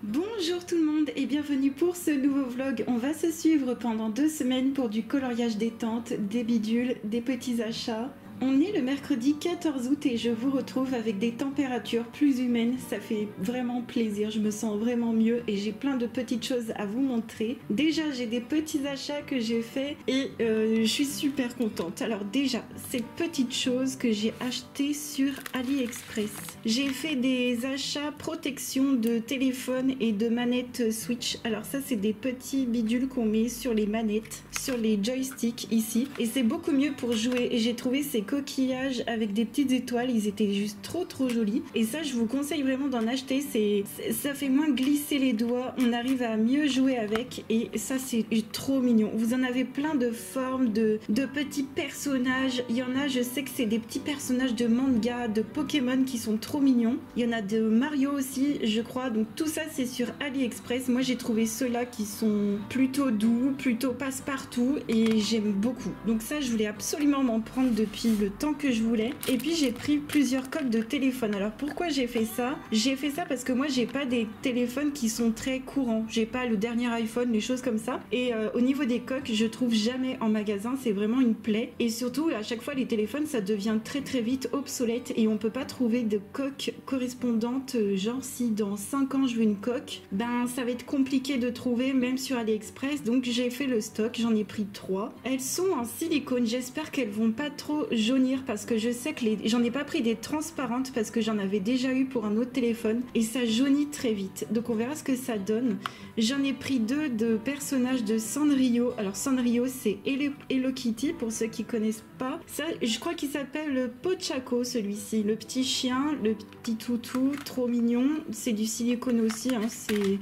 Bonjour tout le monde et bienvenue pour ce nouveau vlog. On va se suivre pendant 2 semaines pour du coloriage détente, des bidules, des petits achats. On est le mercredi 14 août et je vous retrouve avec des températures plus humaines. Ça fait vraiment plaisir, je me sens vraiment mieux et j'ai plein de petites choses à vous montrer. Déjà, j'ai des petits achats que j'ai faits et je suis super contente. Alors déjà, ces petites choses que j'ai achetées sur AliExpress. J'ai fait des achats protection de téléphone et de manettes Switch. Alors ça, c'est des petits bidules qu'on met sur les manettes, sur les joysticks ici. Et c'est beaucoup mieux pour jouer. Et j'ai trouvé ces coquillages avec des petites étoiles, ils étaient juste trop jolis et ça je vous conseille vraiment d'en acheter, ça fait moins glisser les doigts, on arrive à mieux jouer avec et ça c'est trop mignon. Vous en avez plein de formes, de petits personnages, il y en a, je sais que c'est des petits personnages de manga, de Pokémon qui sont trop mignons, il y en a de Mario aussi je crois, donc tout ça c'est sur AliExpress. Moi j'ai trouvé ceux-là qui sont plutôt doux, plutôt passe-partout et j'aime beaucoup, donc ça je voulais absolument m'en prendre depuis le temps que je voulais. Et puis j'ai pris plusieurs coques de téléphone. Alors pourquoi j'ai fait ça? J'ai fait ça parce que moi j'ai pas des téléphones qui sont très courants, j'ai pas le dernier iPhone, les choses comme ça, et au niveau des coques je trouve jamais en magasin, c'est vraiment une plaie. Et surtout à chaque fois les téléphones ça devient très vite obsolète et on peut pas trouver de coques correspondantes. Genre si dans 5 ans je veux une coque, ben ça va être compliqué de trouver même sur AliExpress. Donc j'ai fait le stock, j'en ai pris 3. Elles sont en silicone, j'espère qu'elles vont pas trop jaunir parce que je sais que j'en ai pas pris des transparentes parce que j'en avais déjà eu pour un autre téléphone et ça jaunit très vite, donc on verra ce que ça donne. J'en ai pris 2 de personnages de Sanrio. Alors Sanrio c'est Hello Kitty pour ceux qui connaissent pas, ça je crois qu'il s'appelle Pochako, celui-ci, le petit chien, le petit toutou, trop mignon, c'est du silicone aussi hein.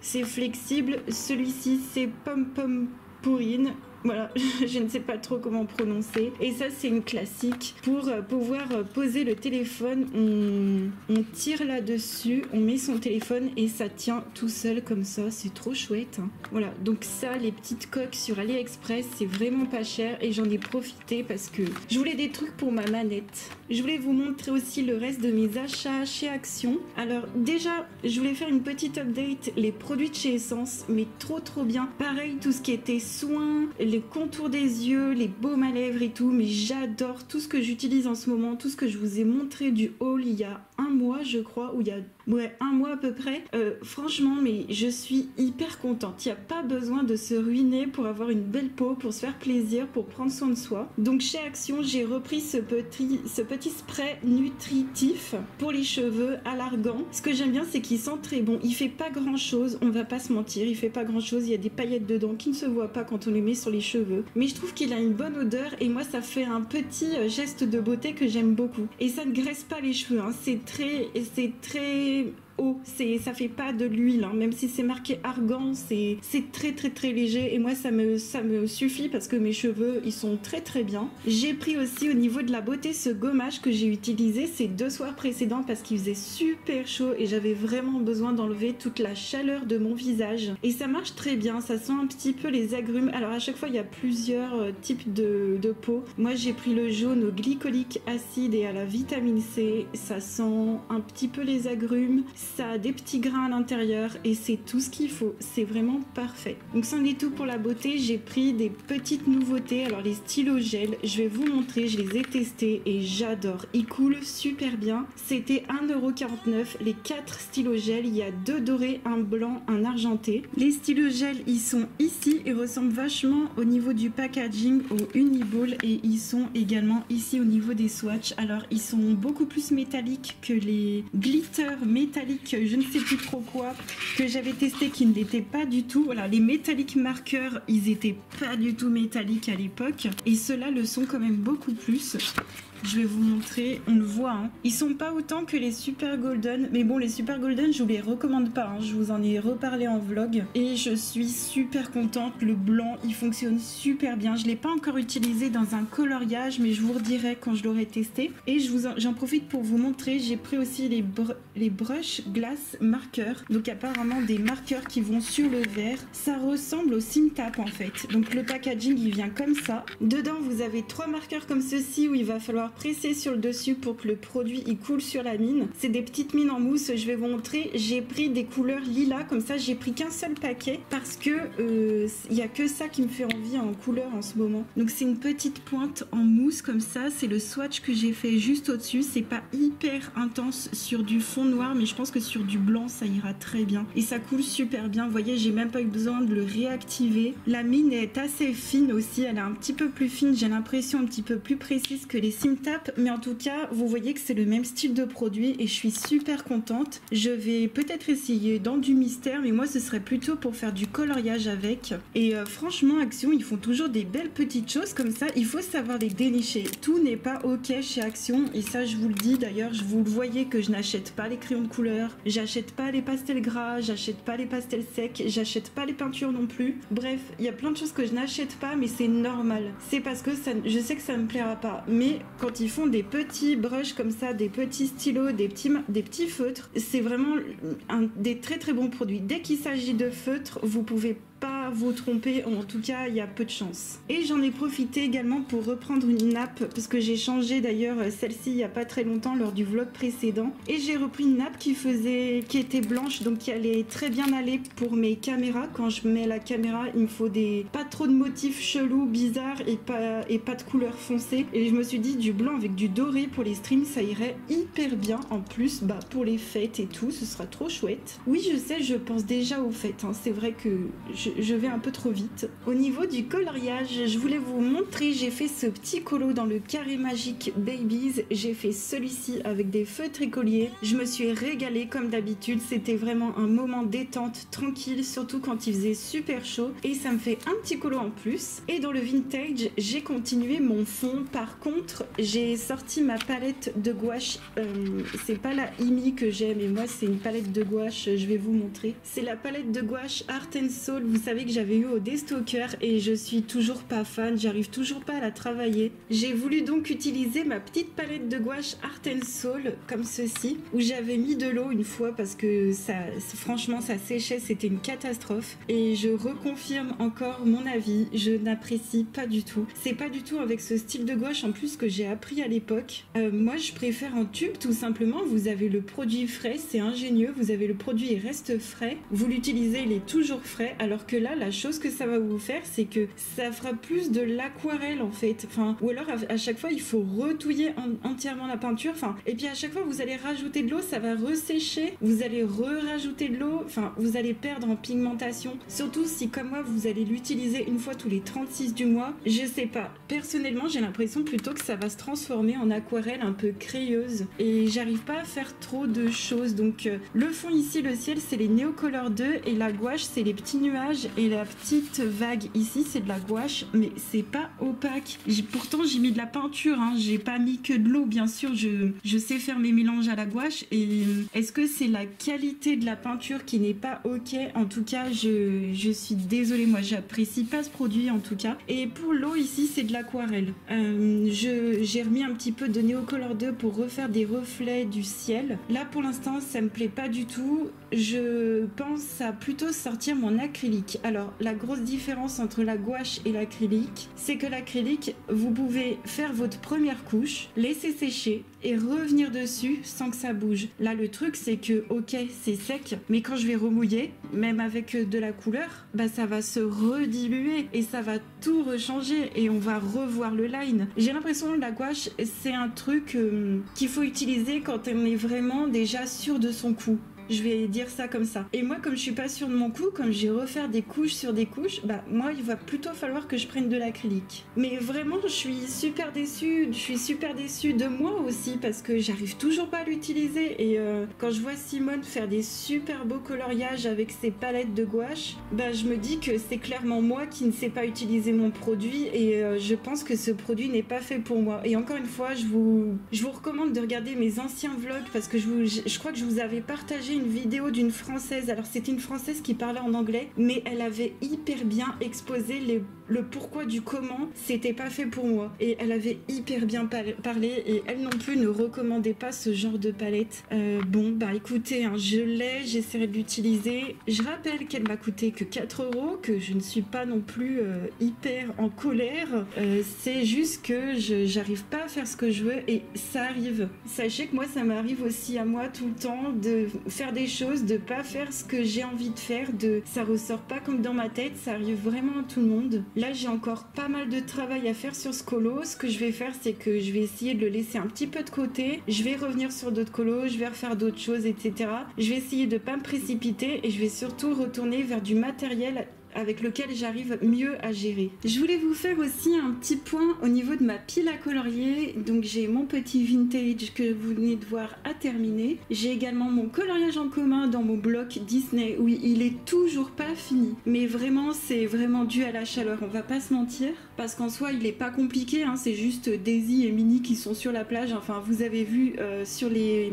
C'est flexible. Celui-ci c'est Pom Pom Pourrine. Voilà, je ne sais pas trop comment prononcer. Et ça, c'est une classique. Pour pouvoir poser le téléphone, on tire là-dessus, on met son téléphone et ça tient tout seul comme ça. C'est trop chouette. Hein. Voilà, donc ça, les petites coques sur AliExpress, c'est vraiment pas cher. Et j'en ai profité parce que je voulais des trucs pour ma manette. Je voulais vous montrer aussi le reste de mes achats chez Action. Alors déjà, je voulais faire une petite update. Les produits de chez Essence, mais trop bien. Pareil, tout ce qui était soins, les contours des yeux, les baumes à lèvres et tout, mais j'adore tout ce que j'utilise en ce moment, tout ce que je vous ai montré du haul il y a 1 mois je crois, ou il y a 1 mois à peu près. Franchement, mais je suis hyper contente. Il n'y a pas besoin de se ruiner pour avoir une belle peau, pour se faire plaisir, pour prendre soin de soi. Donc chez Action, j'ai repris ce petit spray nutritif pour les cheveux à l'argan. Ce que j'aime bien, c'est qu'il sent très bon. Il fait pas grand chose, on va pas se mentir, il fait pas grand chose. Il y a des paillettes dedans qui ne se voient pas quand on les met sur les cheveux. Mais je trouve qu'il a une bonne odeur et moi, ça fait un petit geste de beauté que j'aime beaucoup. Et ça ne graisse pas les cheveux, hein. C'est très haut, ça fait pas de l'huile hein. Même si c'est marqué argan, c'est très léger et moi ça me suffit parce que mes cheveux ils sont très bien. J'ai pris aussi au niveau de la beauté ce gommage que j'ai utilisé ces 2 soirs précédents parce qu'il faisait super chaud et j'avais vraiment besoin d'enlever toute la chaleur de mon visage et ça marche très bien, ça sent un petit peu les agrumes. Alors à chaque fois il y a plusieurs types de peau. Moi j'ai pris le jaune au glycolique acide et à la vitamine C, ça sent un petit peu les agrumes, ça a des petits grains à l'intérieur et c'est tout ce qu'il faut, c'est vraiment parfait. Donc c'en est tout pour la beauté. J'ai pris des petites nouveautés. Alors les stylos gel, je vais vous montrer, je les ai testés et j'adore, ils coulent super bien. C'était 1,49 € les 4 stylos gel, il y a 2 dorés, un blanc, un argenté. Les stylos gel ils sont ici, ils ressemblent vachement au niveau du packaging au Uniball et ils sont également ici au niveau des swatchs. Alors ils sont beaucoup plus métalliques que les glitter métalliques, je ne sais plus trop quoi, que j'avais testé qui ne l'était pas du tout. Voilà, les métalliques marqueurs, ils étaient pas du tout métalliques à l'époque et ceux-là le sont quand même beaucoup plus. Je vais vous montrer, on le voit hein. Ils sont pas autant que les Super Golden, mais bon les Super Golden je vous les recommande pas hein. Je vous en ai reparlé en vlog et je suis super contente. Le blanc il fonctionne super bien, je l'ai pas encore utilisé dans un coloriage mais je vous redirai quand je l'aurai testé. Et j'en profite pour vous montrer, j'ai pris aussi les brush glass marqueurs, donc apparemment des marqueurs qui vont sur le verre. Ça ressemble au Simtap en fait, donc le packaging il vient comme ça. Dedans vous avez 3 marqueurs comme ceci où il va falloir falloir presser sur le dessus pour que le produit il coule sur la mine. C'est des petites mines en mousse, je vais vous montrer. J'ai pris des couleurs lilas, comme ça j'ai pris qu'un seul paquet parce que il y a que ça qui me fait envie en couleur en ce moment. Donc c'est une petite pointe en mousse comme ça, c'est le swatch que j'ai fait juste au-dessus. C'est pas hyper intense sur du fond noir, mais je pense que sur du blanc ça ira très bien. Et ça coule super bien, vous voyez, j'ai même pas eu besoin de le réactiver. La mine est assez fine aussi, elle est un petit peu plus fine, j'ai l'impression un petit peu plus précise que les Simtap, mais en tout cas vous voyez que c'est le même style de produit et je suis super contente. Je vais peut-être essayer dans du mystère, mais moi ce serait plutôt pour faire du coloriage avec. Et franchement Action, ils font toujours des belles petites choses comme ça, il faut savoir les dénicher. Tout n'est pas ok chez Action et ça je vous le dis, d'ailleurs vous le voyez que je n'achète pas les crayons de couleur, j'achète pas les pastels gras, j'achète pas les pastels secs, j'achète pas les peintures non plus. Bref, il y a plein de choses que je n'achète pas, mais c'est normal. C'est parce que ça, je sais que ça me plaira pas. Mais quand ils font des petits brushes comme ça, des petits stylos, des petits feutres, c'est vraiment des très très bons produits. Dès qu'il s'agit de feutres, vous pouvez pas vous tromper, en tout cas il y a peu de chance. Et j'en ai profité également pour reprendre une nappe parce que j'ai changé d'ailleurs celle-ci il y a pas très longtemps lors du vlog précédent et j'ai repris une nappe qui était blanche, donc qui allait très bien aller pour mes caméras. Quand je mets la caméra, il me faut pas trop de motifs chelous, bizarres et pas de couleur foncée, et je me suis dit du blanc avec du doré pour les streams ça irait hyper bien. En plus pour les fêtes et tout, ce sera trop chouette. Oui je sais, je pense déjà aux fêtes, hein. C'est vrai que je vais un peu trop vite. Au niveau du coloriage, je voulais vous montrer, j'ai fait ce petit colo dans le carré magique Babies, j'ai fait celui-ci avec des feutres écoliers, je me suis régalée comme d'habitude, c'était vraiment un moment détente, tranquille, surtout quand il faisait super chaud, et ça me fait un petit colo en plus. Et dans le vintage, j'ai continué mon fond, par contre j'ai sorti ma palette de gouache, c'est pas la Imi que j'aime, mais moi c'est une palette de gouache, je vais vous montrer, c'est la palette de gouache Art and Soul, vous savez que j'avais eu au Destoker et je suis toujours pas fan, j'arrive toujours pas à la travailler. J'ai voulu donc utiliser ma petite palette de gouache Art and Soul comme ceci, où j'avais mis de l'eau une fois parce que franchement ça séchait, c'était une catastrophe, et je reconfirme encore mon avis, je n'apprécie pas du tout. C'est pas du tout avec ce style de gouache en plus que j'ai appris à l'époque. Moi je préfère en tube tout simplement, vous avez le produit frais, c'est ingénieux, vous avez le produit il reste frais, vous l'utilisez il est toujours frais, alors que là la chose que ça va vous faire c'est que ça fera plus de l'aquarelle en fait, enfin, ou alors à chaque fois il faut retouiller entièrement la peinture, enfin, et puis à chaque fois vous allez rajouter de l'eau, ça va ressécher, vous allez rajouter de l'eau, enfin vous allez perdre en pigmentation, surtout si comme moi vous allez l'utiliser une fois tous les 36 du mois. Je sais pas, personnellement j'ai l'impression plutôt que ça va se transformer en aquarelle un peu crayeuse et j'arrive pas à faire trop de choses. Donc le fond ici, le ciel, c'est les Neocolor 2 et la gouache c'est les petits nuages et la petite vague ici c'est de la gouache, mais c'est pas opaque. Pourtant j'ai mis de la peinture, hein. J'ai pas mis que de l'eau, bien sûr, je sais faire mes mélanges à la gouache. Et est-ce que c'est la qualité de la peinture qui n'est pas ok? En tout cas je suis désolée, moi j'apprécie pas ce produit en tout cas. Et pour l'eau ici c'est de l'aquarelle, j'ai remis un petit peu de Neocolor 2 pour refaire des reflets du ciel. Là pour l'instant ça me plaît pas du tout, je pense à plutôt sortir mon acrylique. Alors la grosse différence entre la gouache et l'acrylique, c'est que l'acrylique vous pouvez faire votre première couche, laisser sécher et revenir dessus sans que ça bouge. Là le truc c'est que ok c'est sec, mais quand je vais remouiller, même avec de la couleur, ça va se rediluer et ça va tout rechanger et on va revoir le line. J'ai l'impression que la gouache c'est un truc qu'il faut utiliser quand on est vraiment déjà sûr de son coup. Je vais dire ça comme ça. Et moi, comme je suis pas sûre de mon coup, comme j'ai refaire des couches sur des couches, moi, il va plutôt falloir que je prenne de l'acrylique. Mais vraiment, je suis super déçue de moi aussi parce que j'arrive toujours pas à l'utiliser. Et quand je vois Simone faire des super beaux coloriages avec ses palettes de gouache, je me dis que c'est clairement moi qui ne sais pas utiliser mon produit et je pense que ce produit n'est pas fait pour moi. Et encore une fois, je vous recommande de regarder mes anciens vlogs parce que je crois que je vous avais partagé une vidéo d'une Française, alors c'était une Française qui parlait en anglais, mais elle avait hyper bien exposé le pourquoi du comment c'était pas fait pour moi. Et elle avait hyper bien parlé et elle non plus ne recommandait pas ce genre de palette. Bon, bah écoutez, hein, je l'ai, j'essaierai de l'utiliser. Je rappelle qu'elle m'a coûté que 4 €, que je ne suis pas non plus hyper en colère. C'est juste que j'arrive pas à faire ce que je veux et ça arrive. Sachez que moi, ça m'arrive aussi à moi tout le temps de faire des choses, de pas faire ce que j'ai envie de faire, ça ressort pas comme dans ma tête, ça arrive vraiment à tout le monde. Là, j'ai encore pas mal de travail à faire sur ce colo. Ce que je vais faire, c'est que je vais essayer de le laisser un petit peu de côté. Je vais revenir sur d'autres colos, je vais refaire d'autres choses, etc. Je vais essayer de pas me précipiter et je vais surtout retourner vers du matériel avec lequel j'arrive mieux à gérer. Je voulais vous faire aussi un petit point au niveau de ma pile à colorier. Donc j'ai mon petit vintage que vous venez de voir à terminer. J'ai également mon coloriage en commun dans mon bloc Disney. Oui, il est toujours pas fini. Mais vraiment, c'est vraiment dû à la chaleur, on va pas se mentir. Parce qu'en soi, il est pas compliqué, hein, c'est juste Daisy et Minnie qui sont sur la plage. Enfin, vous avez vu sur les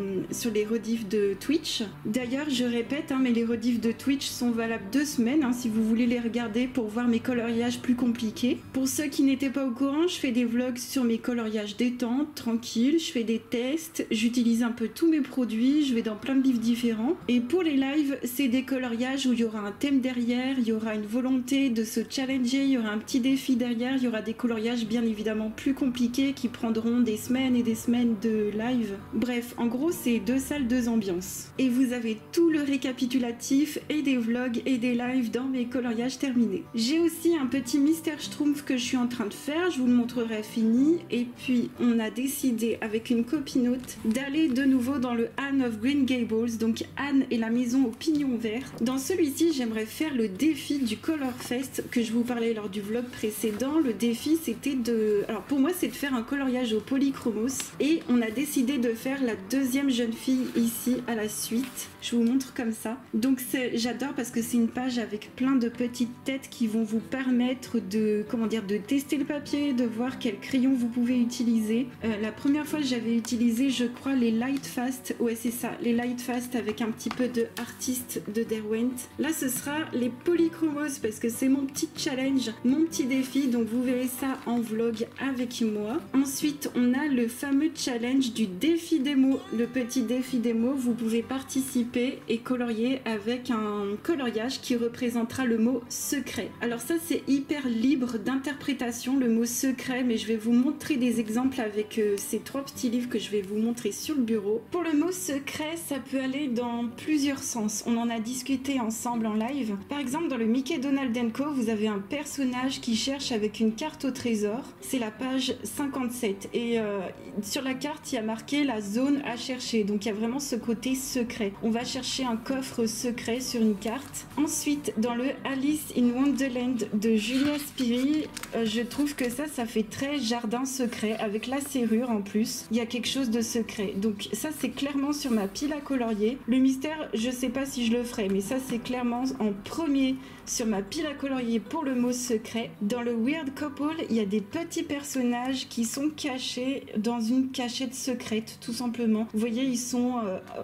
rediffs de Twitch. D'ailleurs, je répète, hein, mais les rediffs de Twitch sont valables 2 semaines, hein, si vous voulez les regarder pour voir mes coloriages plus compliqués. Pour ceux qui n'étaient pas au courant, je fais des vlogs sur mes coloriages détente, tranquille, je fais des tests, j'utilise un peu tous mes produits, je vais dans plein de livres différents. Et pour les lives, c'est des coloriages où il y aura un thème derrière, il y aura une volonté de se challenger, il y aura un petit défi derrière, il y aura des coloriages bien évidemment plus compliqués qui prendront des semaines et des semaines de live. Bref, en gros, c'est 2 salles, 2 ambiances. Et vous avez tout le récapitulatif et des vlogs et des lives dans mes coloriages terminé. J'ai aussi un petit mystère schtroumpf que je suis en train de faire, je vous le montrerai fini. Et puis on a décidé avec une copinote d'aller de nouveau dans le Anne of Green Gables, donc Anne et la maison au pignon vert. Dans celui-ci, j'aimerais faire le défi du Color Fest que je vous parlais lors du vlog précédent. Le défi, c'était de... Alors pour moi, c'est de faire un coloriage au polychromos et on a décidé de faire la 2e jeune fille ici à la suite. Je vous montre comme ça. Donc j'adore parce que c'est une page avec plein de petites têtes qui vont vous permettre de, comment dire, de tester le papier, de voir quel crayon vous pouvez utiliser. La première fois, j'avais utilisé, je crois, les Lightfast. Ouais, c'est ça, les Lightfast avec un petit peu de Artist de Derwent. Là, ce sera les polychromos parce que c'est mon petit challenge, mon petit défi. Donc, vous verrez ça en vlog avec moi. Ensuite, on a le fameux challenge du défi démo. Le petit défi démo, vous pouvez participer et colorier avec un coloriage qui représentera le mot secret. Alors ça, c'est hyper libre d'interprétation, le mot secret, mais je vais vous montrer des exemples avec ces 3 petits livres que je vais vous montrer sur le bureau. Pour le mot secret, ça peut aller dans plusieurs sens. On en a discuté ensemble en live. Par exemple, dans le Mickey Donald & Co, vous avez un personnage qui cherche avec une carte au trésor. C'est la page 57. Et sur la carte, il y a marqué la zone à chercher. Donc il y a vraiment ce côté secret. On va chercher un coffre secret sur une carte. Ensuite, dans le Alice in Wonderland de Julia Spiri, je trouve que ça fait très jardin secret avec la serrure en plus. Il y a quelque chose de secret. Donc ça, c'est clairement sur ma pile à colorier. Le mystère, je sais pas si je le ferai, mais ça, c'est clairement en premier sur ma pile à colorier pour le mot secret. Dans le Weird Couple, il y a des petits personnages qui sont cachés dans une cachette secrète, tout simplement. Vous voyez, ils sont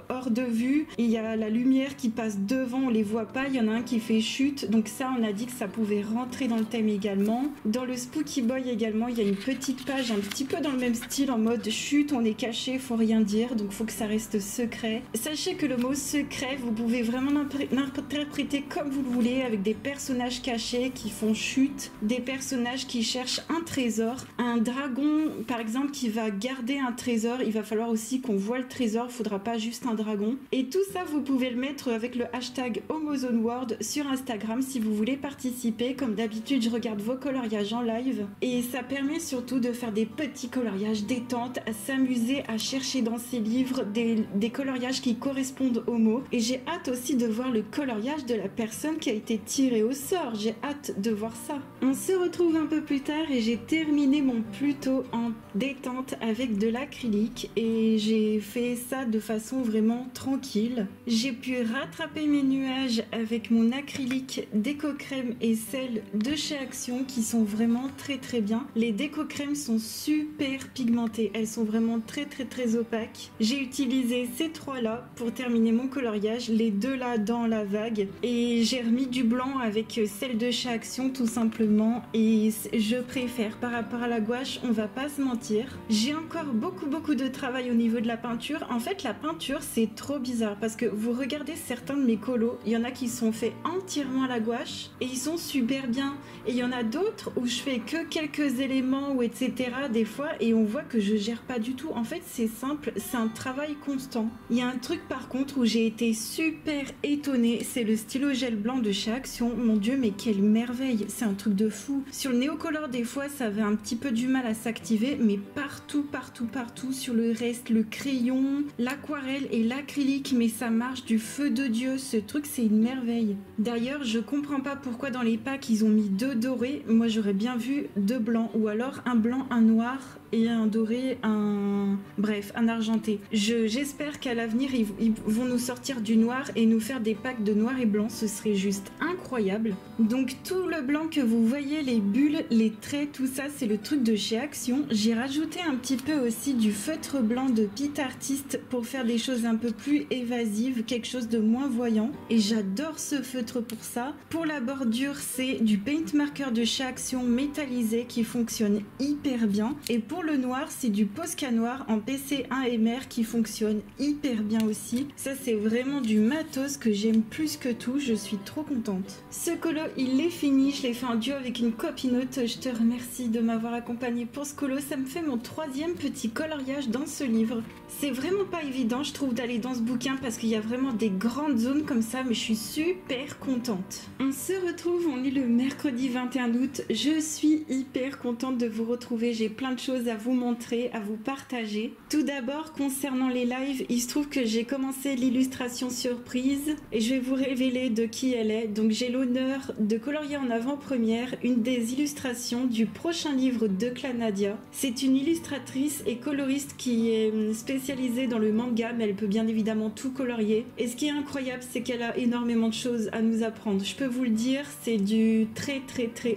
hors de vue. Il y a la lumière qui passe devant, on les voit pas. Il y en a un qui fait chute. Donc ça, on a dit que ça pouvait rentrer dans le thème également. Dans le Spooky Boy également, il y a une petite page un petit peu dans le même style, en mode chute, on est caché, faut rien dire, donc faut que ça reste secret. Sachez que le mot secret, vous pouvez vraiment l'interpréter comme vous le voulez, avec des personnages cachés qui font chute, des personnages qui cherchent un trésor, un dragon par exemple qui va garder un trésor. Il va falloir aussi qu'on voit le trésor, il faudra pas juste un dragon. Et tout ça, vous pouvez le mettre avec le hashtag HomoZoneWorld sur Instagram si vous voulez participer. Comme d'habitude, je regarde vos coloriages en live et ça permet surtout de faire des petits coloriages détente, à s'amuser à chercher dans ces livres des coloriages qui correspondent aux mots. Et j'ai hâte aussi de voir le coloriage de la personne qui a été tirée au sort. J'ai hâte de voir ça. On se retrouve un peu plus tard et j'ai terminé mon Pluto en détente avec de l'acrylique et j'ai fait ça de façon vraiment tranquille. J'ai pu rattraper mes nuages avec mon acrylique des déco-crème et celle de chez Action qui sont vraiment très très bien. Les déco-crèmes sont super pigmentées, elles sont vraiment très très très opaques. J'ai utilisé ces trois là pour terminer mon coloriage, les deux là dans la vague, et j'ai remis du blanc avec celle de chez Action tout simplement, et je préfère par rapport à la gouache, on va pas se mentir. J'ai encore beaucoup de travail au niveau de la peinture. En fait la peinture c'est trop bizarre parce que vous regardez certains de mes colos, il y en a qui sont faits entièrement à la gouache et ils sont super bien, et il y en a d'autres où je fais que quelques éléments ou etc des fois et on voit que je gère pas du tout. En fait c'est simple, c'est un travail constant. Il y a un truc par contre où j'ai été super étonnée, c'est le stylo gel blanc de chez Action. Mon dieu mais quelle merveille, c'est un truc de fou. Sur le Neocolor des fois ça avait un petit peu du mal à s'activer, mais partout sur le reste, le crayon, l'aquarelle et l'acrylique, mais ça marche du feu de Dieu, ce truc c'est une merveille. D'ailleurs je comprends pas pourquoi dans les packs ils ont mis deux dorés, moi j'aurais bien vu deux blancs, ou alors un blanc, un noir et un doré, bref, un argenté. J'espère qu'à l'avenir ils vont nous sortir du noir et nous faire des packs de noir et blanc, ce serait juste incroyable. Donc tout le blanc que vous voyez, les bulles, les traits, tout ça c'est le truc de chez Action. J'ai rajouté un petit peu aussi du feutre blanc de Pit Artist pour faire des choses un peu plus évasives, quelque chose de moins voyant, et j'adore ce feutre pour ça. Pour la bordure c'est du paint marker de chez Action métallisé qui fonctionne hyper bien, et pour le noir c'est du Posca noir en PC1 MR qui fonctionne hyper bien aussi. Ça c'est vraiment du matos que j'aime plus que tout, je suis trop contente. Ce colo il est fini, je l'ai fait en duo avec une copinote, je te remercie de m'avoir accompagné pour ce colo, ça me fait mon troisième petit coloriage dans ce livre. C'est vraiment pas évident je trouve d'aller dans ce bouquin parce qu'il y a vraiment des grandes zones comme ça, mais je suis super contente. On se retrouve, on est le mercredi 21 août, je suis hyper contente de vous retrouver, j'ai plein de choses à vous montrer, à vous partager. Tout d'abord concernant les lives, il se trouve que j'ai commencé l'illustration surprise et je vais vous révéler de qui elle est. Donc j'ai l'honneur de colorier en avant-première une des illustrations du prochain livre de Clanadia. C'est une illustratrice et coloriste qui est spécialisée dans le manga, mais elle peut bien évidemment tout colorier. Et ce qui est incroyable, c'est qu'elle a énormément de choses à nous apprendre. Je peux vous le dire, c'est du très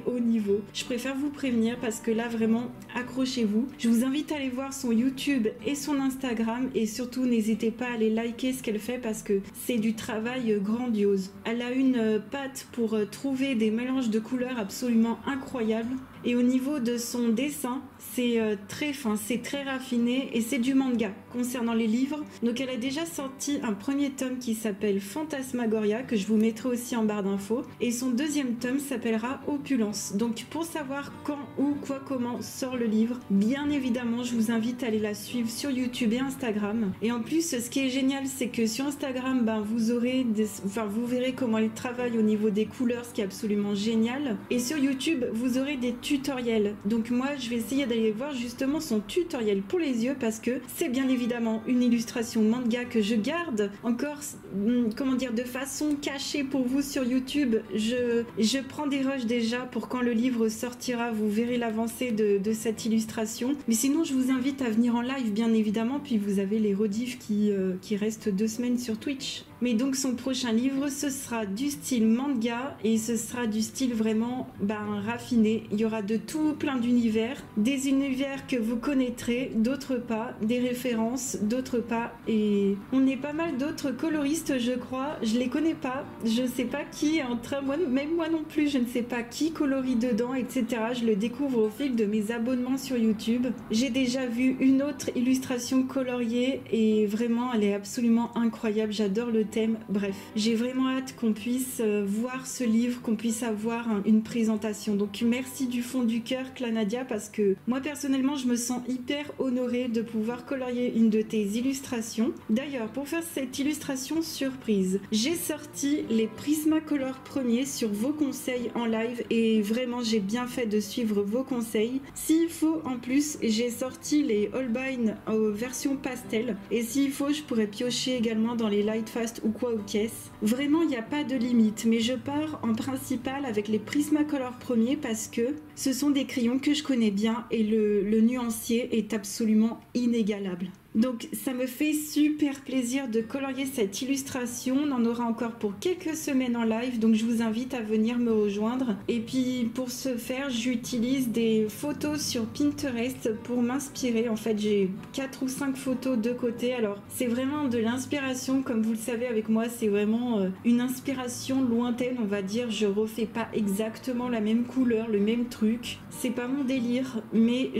haut niveau. Je préfère vous prévenir parce que là vraiment, accrochez-vous. Je vous invite à aller voir son YouTube et son Instagram, et surtout n'hésitez pas à aller liker ce qu'elle fait parce que c'est du travail grandiose. Elle a une patte pour trouver des mélanges de couleurs absolument incroyables, et au niveau de son dessin c'est très fin, c'est très raffiné, et c'est du manga concernant les livres. Donc elle a déjà sorti un premier tome qui s'appelle Fantasmagoria, que je vous mettrai aussi en barre d'infos, et son deuxième tome s'appellera Opulence. Donc pour savoir quand, où, quoi, comment sort le livre, bien évidemment je vous invite à aller la suivre sur YouTube et Instagram. Et en plus ce qui est génial c'est que sur Instagram vous aurez vous verrez comment elle travaille au niveau des couleurs, ce qui est absolument génial, et sur YouTube vous aurez des tutoriels. Donc moi je vais essayer d'aller voir justement son tutoriel pour les yeux parce que c'est bien évidemment une illustration manga que je garde encore de façon cachée pour vous sur YouTube. Je prends des rushs déjà pour quand le livre sortira, vous verrez l'avancée de cette illustration, mais sinon je vous invite à venir en live bien évidemment, puis vous avez les rediffs qui restent 2 semaines sur Twitch. Mais donc son prochain livre ce sera du style manga, et ce sera du style vraiment raffiné. Il y aura de tout plein d'univers, des univers que vous connaîtrez, d'autres pas, des références, d'autres pas, et on est pas mal d'autres coloristes je crois, je les connais pas, je sais pas qui est en train, même moi non plus je ne sais pas qui colorie dedans etc, je le découvre au fil de mes abonnements sur YouTube. J'ai déjà vu une autre illustration coloriée et vraiment elle est absolument incroyable, j'adore le thème. Bref, j'ai vraiment hâte qu'on puisse voir ce livre, qu'on puisse avoir une présentation. Donc merci du fond du cœur Clanadia, parce que moi personnellement je me sens hyper honorée de pouvoir colorier une de tes illustrations. D'ailleurs pour faire cette illustration surprise, j'ai sorti les Prismacolor premiers sur vos conseils en live, et vraiment j'ai bien fait de suivre vos conseils. S'il faut en plus j'ai sorti les Holbein version pastel, et s'il faut je pourrais piocher également dans les Lightfast ou quoi aux caisses. Vraiment il n'y a pas de limite, mais je pars en principal avec les Prismacolor premiers parce que ce sont des crayons que je connais bien et le nuancier est absolument inégalable. Donc ça me fait super plaisir de colorier cette illustration. On en aura encore pour quelques semaines en live, donc je vous invite à venir me rejoindre. Et puis pour ce faire, j'utilise des photos sur Pinterest pour m'inspirer. En fait, j'ai 4 ou 5 photos de côté. Alors c'est vraiment de l'inspiration, comme vous le savez avec moi, c'est vraiment une inspiration lointaine, on va dire. Je refais pas exactement la même couleur, le même truc. C'est pas mon délire, mais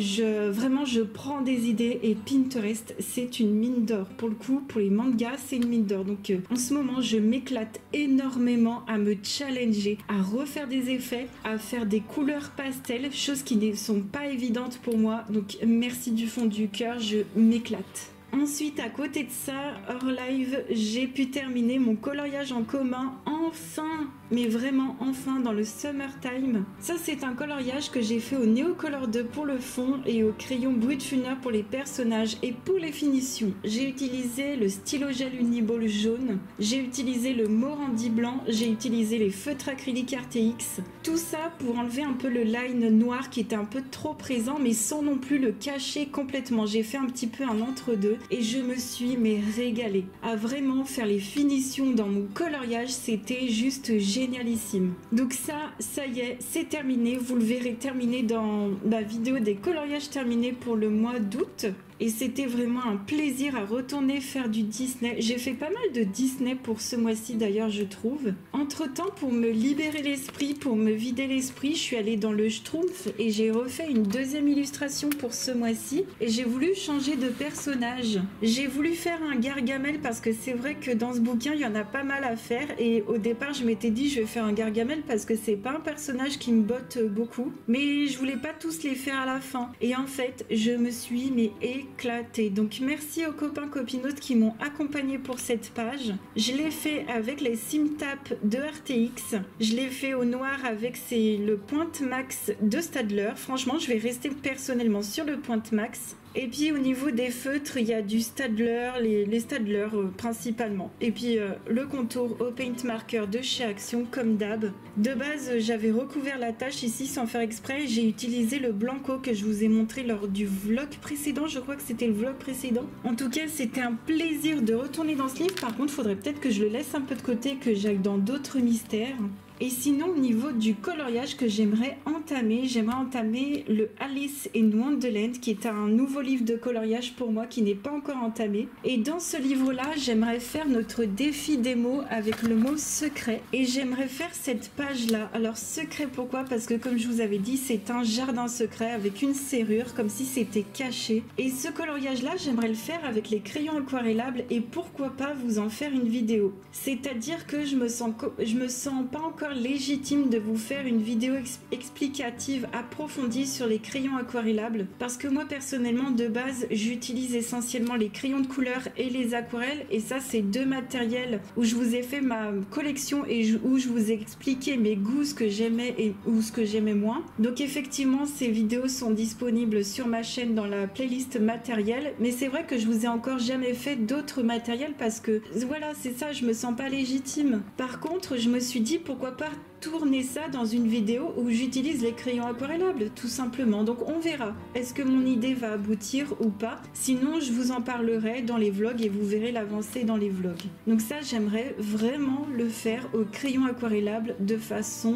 vraiment je prends des idées et Pinterest c'est une mine d'or. Pour le coup, pour les mangas, c'est une mine d'or. Donc en ce moment, je m'éclate énormément à me challenger, à refaire des effets, à faire des couleurs pastel, choses qui ne sont pas évidentes pour moi. Donc merci du fond du cœur, je m'éclate. Ensuite, à côté de ça, hors live, j'ai pu terminer mon coloriage en commun, enfin, mais vraiment enfin, dans le Summertime. Ça, c'est un coloriage que j'ai fait au Neocolor 2 pour le fond et au crayon Brutfuner pour les personnages. Et pour les finitions, j'ai utilisé le stylo gel Uniball jaune, j'ai utilisé le Morandi blanc, j'ai utilisé les feutres acryliques RTX. Tout ça pour enlever un peu le line noir qui était un peu trop présent, mais sans non plus le cacher complètement. J'ai fait un petit peu un entre-deux. Et je me suis régalée à vraiment faire les finitions dans mon coloriage, c'était juste génialissime. Donc ça y est, c'est terminé, vous le verrez terminé dans la vidéo des coloriages terminés pour le mois d'août. Et c'était vraiment un plaisir à retourner faire du Disney. J'ai fait pas mal de Disney pour ce mois-ci d'ailleurs, je trouve. Entre-temps, pour me libérer l'esprit, pour me vider l'esprit, je suis allée dans le Schtroumpf et j'ai refait une deuxième illustration pour ce mois-ci. Et j'ai voulu changer de personnage. J'ai voulu faire un Gargamel parce que c'est vrai que dans ce bouquin, il y en a pas mal à faire. Et au départ, je m'étais dit, je vais faire un Gargamel parce que c'est pas un personnage qui me botte beaucoup. Mais je voulais pas tous les faire à la fin. Et en fait, je me suis éclatée. Donc merci aux copains copinotes qui m'ont accompagné pour cette page. Je l'ai fait avec les Simtap de RTX. Je l'ai fait au noir avec le Pointe Max de Staedtler. Franchement, je vais rester personnellement sur le Pointe Max. Et puis au niveau des feutres, il y a du Staedtler, les Staedtler principalement. Et puis le contour au paint marker de chez Action comme d'hab. De base, j'avais recouvert la tâche ici sans faire exprès. J'ai utilisé le Blanco que je vous ai montré lors du vlog précédent. Je crois que c'était le vlog précédent. En tout cas, c'était un plaisir de retourner dans ce livre. Par contre, il faudrait peut-être que je le laisse un peu de côté, que j'aille dans d'autres mystères. Et sinon, au niveau du coloriage que j'aimerais entamer le Alice in Wonderland, qui est un nouveau livre de coloriage pour moi qui n'est pas encore entamé. Et dans ce livre-là, j'aimerais faire notre défi démo avec le mot secret. Et j'aimerais faire cette page-là. Alors, secret, pourquoi? Parce que comme je vous avais dit, c'est un jardin secret avec une serrure, comme si c'était caché. Et ce coloriage-là, j'aimerais le faire avec les crayons aquarellables et pourquoi pas vous en faire une vidéo. C'est-à-dire que je me sens pas encore légitime de vous faire une vidéo explicative approfondie sur les crayons aquarellables parce que moi personnellement de base j'utilise essentiellement les crayons de couleur et les aquarelles et ça c'est deux matériels où je vous ai fait ma collection et où je vous ai expliqué mes goûts, ce que j'aimais ou ce que j'aimais moins. Donc effectivement ces vidéos sont disponibles sur ma chaîne dans la playlist matériel, mais c'est vrai que je vous ai encore jamais fait d'autres matériels parce que voilà c'est ça, je me sens pas légitime. Par contre je me suis dit pourquoi pas tourner ça dans une vidéo où j'utilise les crayons aquarellables tout simplement. Donc on verra est-ce que mon idée va aboutir ou pas, sinon je vous en parlerai dans les vlogs et vous verrez l'avancée dans les vlogs. Donc ça j'aimerais vraiment le faire au crayon aquarellable de façon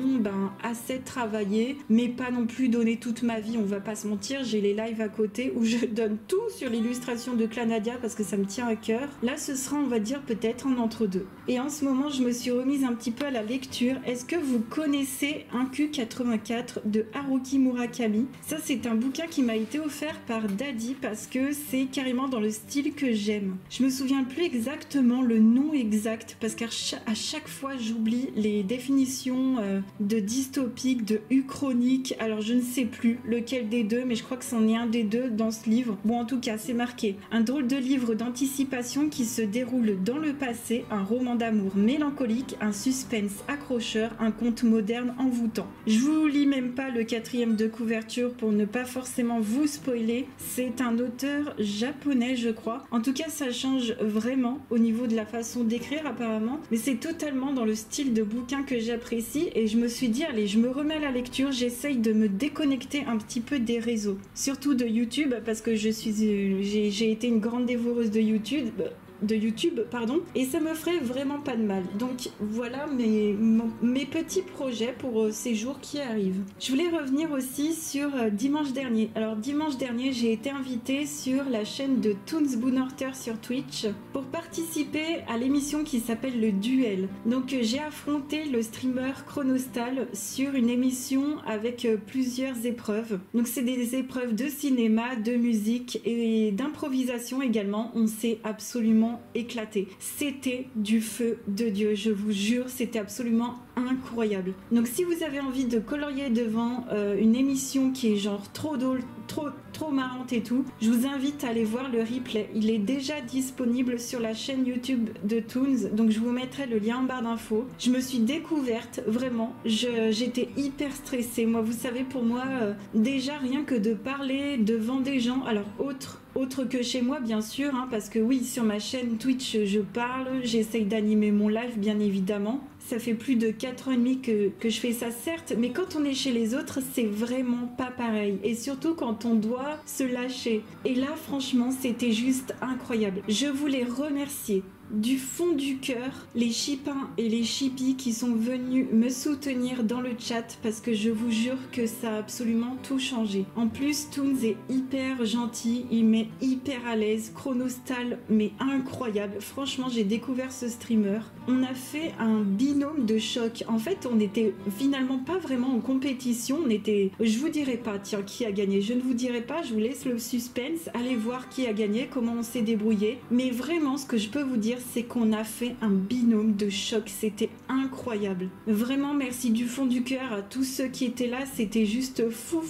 assez travaillée mais pas non plus donner toute ma vie, on va pas se mentir, j'ai les lives à côté où je donne tout sur l'illustration de Clanadia parce que ça me tient à cœur. Là ce sera on va dire peut-être un entre-deux. Et en ce moment je me suis remise un petit peu à la lecture. Est-ce que vous connaissez un Q84 de Haruki Murakami? Ça c'est un bouquin qui m'a été offert par Daddy parce que c'est carrément dans le style que j'aime. Je me souviens plus exactement le nom exact parce qu'à chaque fois j'oublie les définitions de dystopique, de uchronique, alors je ne sais plus lequel des deux mais je crois que c'en est un des deux dans ce livre. Bon en tout cas c'est marqué un drôle de livre d'anticipation qui se déroule dans le passé, un roman d'amour mélancolique, un suspense accrocheur, un conte conte moderne envoûtant. Je vous lis même pas le 4e de couverture pour ne pas forcément vous spoiler. C'est un auteur japonais, je crois. En tout cas, ça change vraiment au niveau de la façon d'écrire apparemment, mais c'est totalement dans le style de bouquin que j'apprécie et je me suis dit, allez, je me remets à la lecture, j'essaye de me déconnecter un petit peu des réseaux, surtout de YouTube, parce que j'ai été une grande dévoreuse de YouTube, et ça me ferait vraiment pas de mal. Donc voilà mes petits projets pour ces jours qui arrivent. Je voulais revenir aussi sur dimanche dernier. Alors dimanche dernier, j'ai été invitée sur la chaîne de Toons Boonorter sur Twitch pour participer à l'émission qui s'appelle Le Duel. Donc j'ai affronté le streamer Chronostal sur une émission avec plusieurs épreuves. Donc c'est des épreuves de cinéma, de musique et d'improvisation également. On s'est absolument éclaté. C'était du feu de Dieu, je vous jure, c'était absolument incroyable. Donc si vous avez envie de colorier devant une émission qui est genre trop drôle, trop marrante et tout, je vous invite à aller voir le replay. Il est déjà disponible sur la chaîne YouTube de Toons, donc je vous mettrai le lien en barre d'infos. Je me suis découverte, vraiment, j'étais hyper stressée. Moi, vous savez, pour moi, déjà rien que de parler devant des gens, alors autre que chez moi bien sûr, hein, parce que oui, sur ma chaîne Twitch je parle, j'essaye d'animer mon live bien évidemment. Ça fait plus de 4 ans et demi que je fais ça certes, mais quand on est chez les autres, c'est vraiment pas pareil. Et surtout quand on doit se lâcher. Et là, franchement, c'était juste incroyable. Je voulais remercier du fond du cœur les chipins et les chippies qui sont venus me soutenir dans le chat, parce que je vous jure que ça a absolument tout changé. En plus, Toons est hyper gentil, il met hyper à l'aise, Chronostal mais incroyable. Franchement, j'ai découvert ce streamer. On a fait un binôme de choc. En fait, on n'était finalement pas vraiment en compétition. Je vous dirai pas, tiens, qui a gagné. Je ne vous dirai pas, je vous laisse le suspense. Allez voir qui a gagné, comment on s'est débrouillé. Mais vraiment, ce que je peux vous dire, c'est qu'on a fait un binôme de choc. C'était incroyable. Vraiment, merci du fond du cœur à tous ceux qui étaient là. C'était juste fou.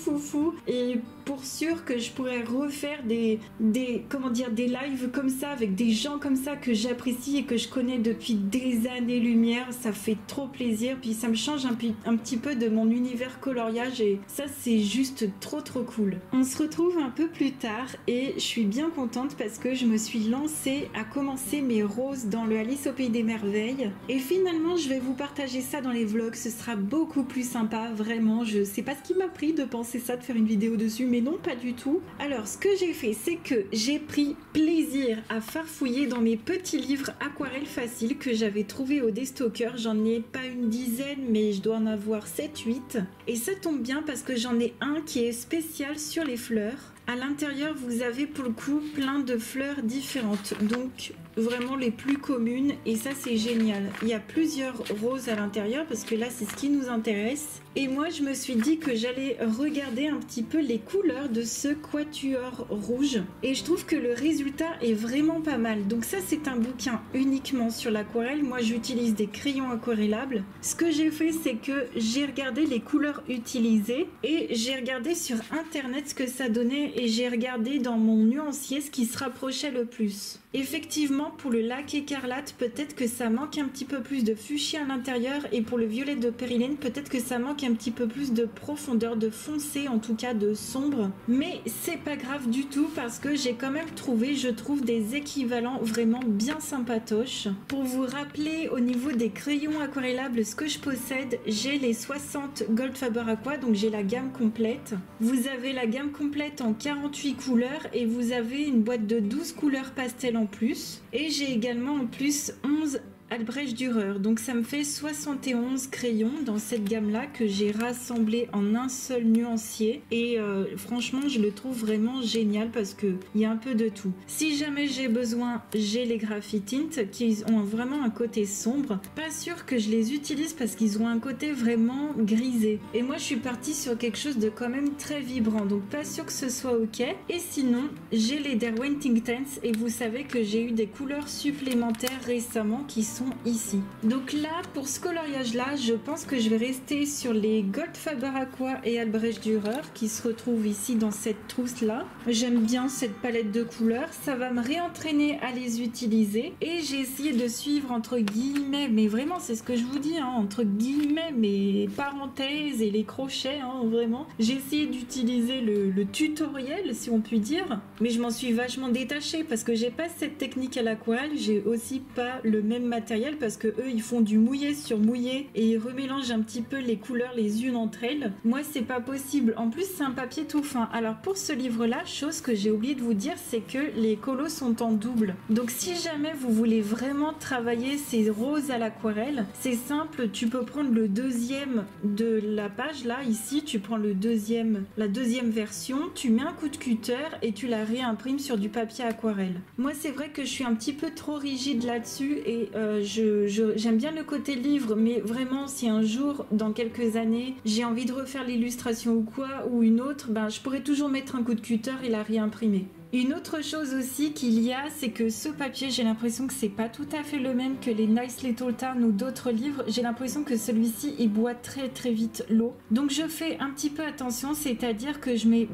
Et pour sûr que je pourrais refaire des lives comme ça, avec des gens comme ça que j'apprécie et que je connais depuis des années-lumière. Ça fait trop plaisir. Puis ça me change un petit peu de mon univers coloriage et ça, c'est juste trop cool. On se retrouve un peu plus tard et je suis bien contente parce que je me suis lancée à commencer mes roses dans le Alice au Pays des Merveilles. Et finalement, je vais vous partager ça dans les vlogs. Ce sera beaucoup plus sympa, vraiment. Je sais pas ce qui m'a pris de penser ça, de faire une vidéo dessus, mais non, pas du tout. Alors, ce que j'ai fait, c'est que j'ai pris plaisir à farfouiller dans mes petits livres aquarelles faciles que j'avais trouvé au Destocker. J'en ai pas une dizaine, mais je dois en avoir 7-8. Et ça tombe bien parce que j'en ai un qui est spécial sur les fleurs. À l'intérieur, vous avez pour le coup plein de fleurs différentes, donc vraiment les plus communes, et ça c'est génial. Il y a plusieurs roses à l'intérieur parce que là c'est ce qui nous intéresse. Et moi je me suis dit que j'allais regarder un petit peu les couleurs de ce quatuor rouge et je trouve que le résultat est vraiment pas mal. Donc ça c'est un bouquin uniquement sur l'aquarelle. Moi j'utilise des crayons aquarellables. Ce que j'ai fait, c'est que j'ai regardé les couleurs utilisées et j'ai regardé sur internet ce que ça donnait et j'ai regardé dans mon nuancier ce qui se rapprochait le plus. Effectivement, pour le lac écarlate, peut-être que ça manque un petit peu plus de fuchsia à l'intérieur, et pour le violet de périlène, peut-être que ça manque un petit peu plus de profondeur, de foncé, en tout cas de sombre. Mais c'est pas grave du tout parce que j'ai quand même trouvé, je trouve, des équivalents vraiment bien sympatoches. Pour vous rappeler au niveau des crayons aquarellables ce que je possède, j'ai les 60 Gold Faber Aqua, donc j'ai la gamme complète. Vous avez la gamme complète en 48 couleurs et vous avez une boîte de 12 couleurs pastel en plus, et j'ai également en plus 11 Albrecht Dürer, donc ça me fait 71 crayons dans cette gamme là que j'ai rassemblé en un seul nuancier et franchement je le trouve vraiment génial parce que il y a un peu de tout. Si jamais j'ai besoin, j'ai les Graphitint qui ont vraiment un côté sombre, pas sûr que je les utilise parce qu'ils ont un côté vraiment grisé, et moi je suis partie sur quelque chose de quand même très vibrant, donc pas sûr que ce soit ok. Et sinon j'ai les Derwent Intense, et vous savez que j'ai eu des couleurs supplémentaires récemment qui sont sont ici. Donc là, pour ce coloriage-là, je pense que je vais rester sur les Gold Faber Aqua et Albrecht Dürer qui se retrouvent ici dans cette trousse-là. J'aime bien cette palette de couleurs, ça va me réentraîner à les utiliser et j'ai essayé de suivre entre guillemets, mais vraiment c'est ce que je vous dis, hein, entre guillemets, mes parenthèses et les crochets, hein, vraiment. J'ai essayé d'utiliser le tutoriel, si on peut dire, mais je m'en suis vachement détachée parce que j'ai pas cette technique à l'aquarelle, j'ai aussi pas le même matériel parce que eux ils font du mouillé sur mouillé et ils remélangent un petit peu les couleurs les unes entre elles. Moi c'est pas possible, en plus c'est un papier tout fin. Alors pour ce livre là, chose que j'ai oublié de vous dire, c'est que les colos sont en double, donc si jamais vous voulez vraiment travailler ces roses à l'aquarelle, c'est simple, tu peux prendre le deuxième de la page là, ici tu prends la deuxième version, tu mets un coup de cutter et tu la réimprimes sur du papier aquarelle. Moi c'est vrai que je suis un petit peu trop rigide là-dessus et j'aime bien le côté livre, mais vraiment si un jour dans quelques années j'ai envie de refaire l'illustration ou quoi, ou une autre, ben je pourrais toujours mettre un coup de cutter et la réimprimer. Une autre chose aussi qu'il y a, c'est que ce papier, j'ai l'impression que c'est pas tout à fait le même que les Nice Little Town ou d'autres livres. J'ai l'impression que celui-ci, il boit très très vite l'eau. Donc je fais un petit peu attention, c'est-à-dire que je mets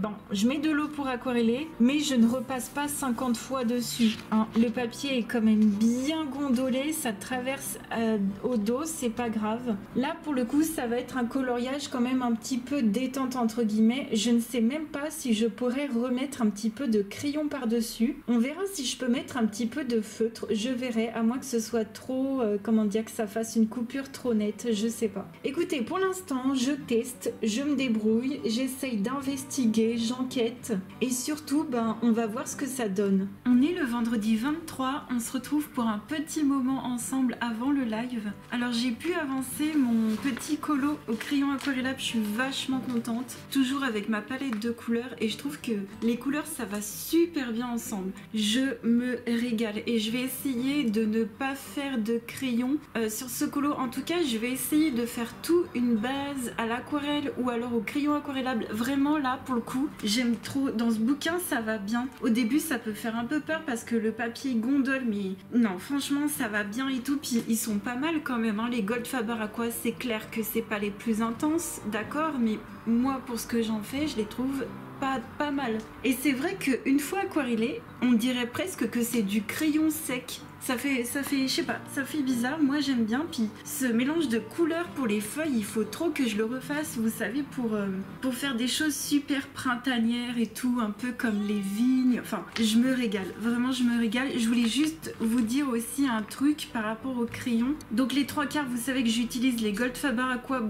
de l'eau pour aquareller, mais je ne repasse pas 50 fois dessus, hein. Le papier est quand même bien gondolé, ça traverse au dos, c'est pas grave. Là, pour le coup, ça va être un coloriage quand même un petit peu détente entre guillemets. Je ne sais même pas si je pourrais remettre un petit peu de crayon par-dessus. On verra si je peux mettre un petit peu de feutre, je verrai, à moins que ce soit trop, que ça fasse une coupure trop nette, je sais pas. Écoutez, pour l'instant, je teste, je me débrouille, j'essaye d'investiguer, j'enquête, et surtout, on va voir ce que ça donne. On est le vendredi 23, on se retrouve pour un petit moment ensemble avant le live. Alors j'ai pu avancer mon petit colo au crayon aquarellable, je suis vachement contente, toujours avec ma palette de couleurs, et je trouve que les couleurs, ça va super bien ensemble. Je me régale et je vais essayer de ne pas faire de crayon sur ce colo. En tout cas, je vais essayer de faire tout une base à l'aquarelle ou alors au crayon aquarellable. Vraiment là, pour le coup, j'aime trop. Dans ce bouquin, ça va bien. Au début, ça peut faire un peu peur parce que le papier gondole, mais non, franchement, ça va bien et tout. Puis ils sont pas mal quand même, hein. Les Gold Faber Aqua, c'est clair que c'est pas les plus intenses, d'accord, mais moi, pour ce que j'en fais, je les trouve pas mal. Et c'est vrai qu'une fois aquarellé, on dirait presque que c'est du crayon sec. Ça fait, je sais pas, ça fait bizarre, moi j'aime bien. Puis ce mélange de couleurs pour les feuilles, il faut trop que je le refasse, vous savez, pour faire des choses super printanières et tout, un peu comme les vignes. Enfin, je me régale, vraiment je me régale. Je voulais juste vous dire aussi un truc par rapport au crayon. Donc les trois quarts, vous savez que j'utilise les Gold Faber Aqua,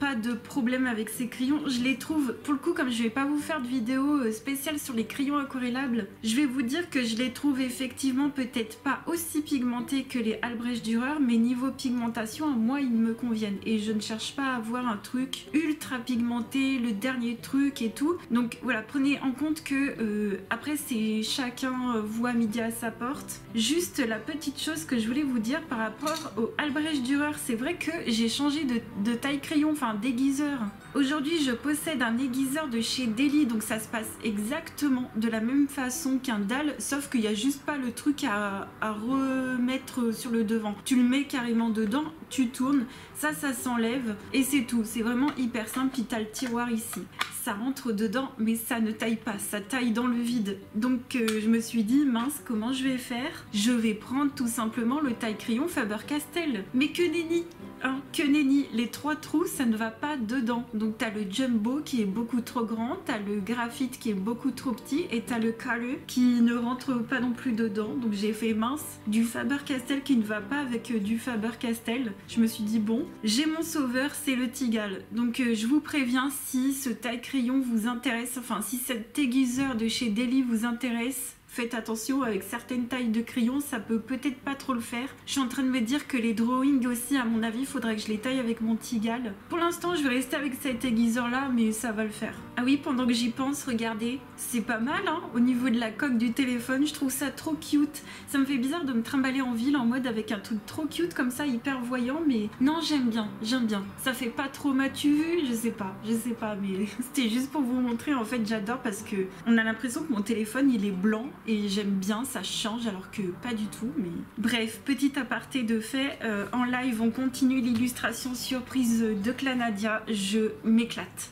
pas de problème avec ces crayons. Je les trouve, pour le coup, comme je vais pas vous faire de vidéo spéciale sur les crayons aquarellables, je vais vous dire que je les trouve effectivement peut-être pas aussi pigmentés que les Albrecht Dürer, mais niveau pigmentation, moi ils me conviennent et je ne cherche pas à avoir un truc ultra pigmenté, le dernier truc et tout. Donc voilà, prenez en compte que après c'est chacun voit midi à sa porte. Juste la petite chose que je voulais vous dire par rapport au Albrecht Dürer, c'est vrai que j'ai changé de taille crayon, enfin d'aiguiseur. Aujourd'hui, je possède un aiguiseur de chez Deli, donc ça se passe exactement de la même façon qu'un dalle, sauf qu'il n'y a juste pas le truc à remettre sur le devant. Tu le mets carrément dedans, tu tournes, ça s'enlève et c'est tout. C'est vraiment hyper simple, puis t'as le tiroir ici. Ça rentre dedans, mais ça ne taille pas, ça taille dans le vide. Donc je me suis dit, mince, comment je vais faire? Je vais prendre tout simplement le taille-crayon Faber-Castell. Mais que nenni, hein, que nenni. Les trois trous, ça ne va pas dedans. Donc t'as le jumbo qui est beaucoup trop grand, t'as le graphite qui est beaucoup trop petit, et t'as le color qui ne rentre pas non plus dedans. Donc j'ai fait mince, du Faber-Castell qui ne va pas avec du Faber-Castell. Je me suis dit, bon, j'ai mon sauveur, c'est le Tigal. Donc je vous préviens, si ce taille-crayon vous intéresse, enfin si cet aiguiseur de chez Deli vous intéresse, faites attention, avec certaines tailles de crayons, ça peut peut-être pas trop le faire. Je suis en train de me dire que les drawings aussi, à mon avis, il faudrait que je les taille avec mon Tigal. Pour l'instant, je vais rester avec cet aiguiseur-là, mais ça va le faire. Ah oui, pendant que j'y pense, regardez, c'est pas mal, hein, au niveau de la coque du téléphone, je trouve ça trop cute. Ça me fait bizarre de me trimballer en ville en mode avec un truc trop cute comme ça, hyper voyant, mais non, j'aime bien, j'aime bien. Ça fait pas trop m'as-tu vu, je sais pas, mais c'était juste pour vous montrer, en fait, j'adore parce que on a l'impression que mon téléphone, il est blanc et j'aime bien, ça change alors que pas du tout. Mais bref, petit aparté de fait, en live on continue l'illustration surprise de Clanadia. Je m'éclate,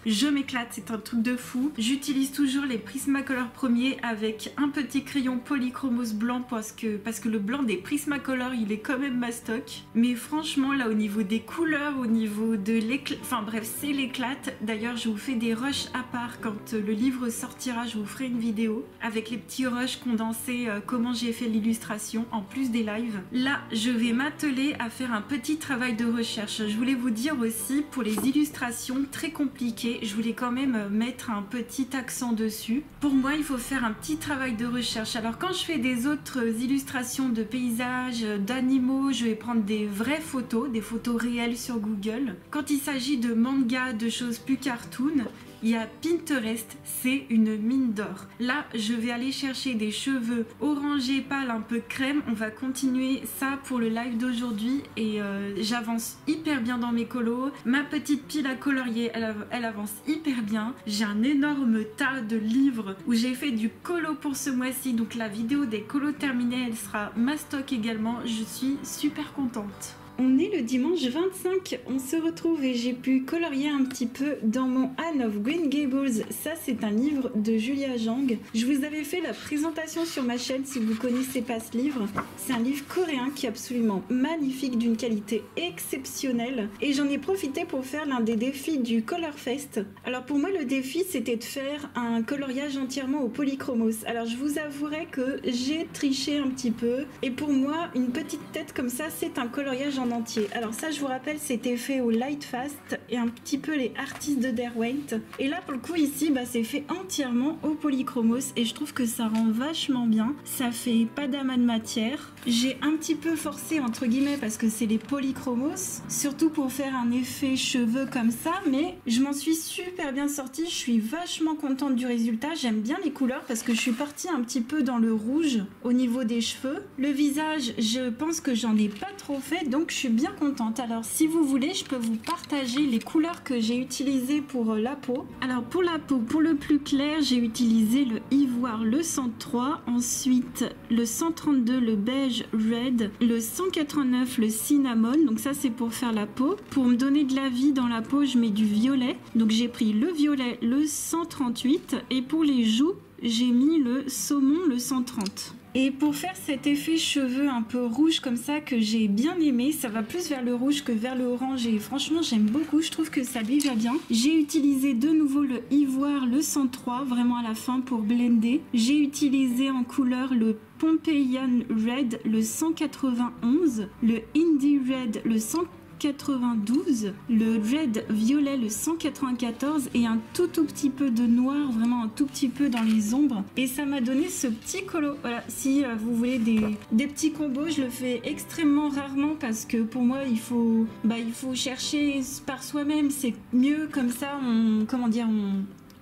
c'est un truc de fou. J'utilise toujours les Prismacolor premiers avec un petit crayon polychromos blanc parce que le blanc des Prismacolor il est quand même mastoc. Mais franchement là au niveau des couleurs, au niveau de l'éclat, enfin bref c'est l'éclate. D'ailleurs je vous fais des rushs à part quand le livre sortira, je vous ferai une vidéo avec les petits rushs condensés, comment j'ai fait l'illustration en plus des lives. Là je vais m'atteler à faire un petit travail de recherche. Je voulais vous dire aussi pour les illustrations très compliquées, je voulais quand même mettre un petit accent dessus. Pour moi il faut faire un petit travail de recherche. Alors quand je fais des autres illustrations de paysages, d'animaux, je vais prendre des vraies photos, des photos réelles sur Google. Quand il s'agit de manga, de choses plus cartoon, il y a Pinterest, c'est une mine d'or. Là, je vais aller chercher des cheveux orangés pâles, un peu crème. On va continuer ça pour le live d'aujourd'hui et j'avance hyper bien dans mes colos. Ma petite pile à colorier, elle avance hyper bien. J'ai un énorme tas de livres où j'ai fait du colo pour ce mois-ci. Donc la vidéo des colos terminés, elle sera ma stock également. Je suis super contente. On est le dimanche 25, on se retrouve et j'ai pu colorier un petit peu dans mon Anne of Green Gables. Ça c'est un livre de Julia Jang. Je vous avais fait la présentation sur ma chaîne si vous connaissez pas ce livre. C'est un livre coréen qui est absolument magnifique, d'une qualité exceptionnelle. Et j'en ai profité pour faire l'un des défis du Color Fest. Alors pour moi le défi c'était de faire un coloriage entièrement au polychromos. Alors je vous avouerai que j'ai triché un petit peu. Et pour moi une petite tête comme ça c'est un coloriage en entier. Alors ça je vous rappelle c'était fait au Lightfast et un petit peu les artistes de Derwent. Et là pour le coup ici c'est fait entièrement au polychromos et je trouve que ça rend vachement bien. Ça fait pas d'amas de matière. J'ai un petit peu forcé entre guillemets parce que c'est les polychromos, surtout pour faire un effet cheveux comme ça, mais je m'en suis super bien sortie. Je suis vachement contente du résultat. J'aime bien les couleurs parce que je suis partie un petit peu dans le rouge au niveau des cheveux. Le visage, je pense que j'en ai pas trop fait, donc je suis bien contente. Alors si vous voulez je peux vous partager les couleurs que j'ai utilisées pour la peau. Alors pour la peau, pour le plus clair j'ai utilisé le ivoire, le 103, ensuite le 132, le beige red, le 189, le cinnamon, donc ça c'est pour faire la peau. Pour me donner de la vie dans la peau je mets du violet, donc j'ai pris le violet, le 138, et pour les joues j'ai mis le saumon, le 130. Et pour faire cet effet cheveux un peu rouge comme ça que j'ai bien aimé, ça va plus vers le rouge que vers le orange et franchement j'aime beaucoup, je trouve que ça lui va bien. J'ai utilisé de nouveau le ivoire, le 103, vraiment à la fin pour blender. J'ai utilisé en couleur le Pompeian Red, le 191, le Indie Red, le 192, le red violet, le 194 et un tout petit peu de noir, vraiment un tout petit peu dans les ombres, et ça m'a donné ce petit colo. Voilà, si vous voulez des petits combos, je le fais extrêmement rarement parce que pour moi il faut chercher par soi-même, c'est mieux comme ça,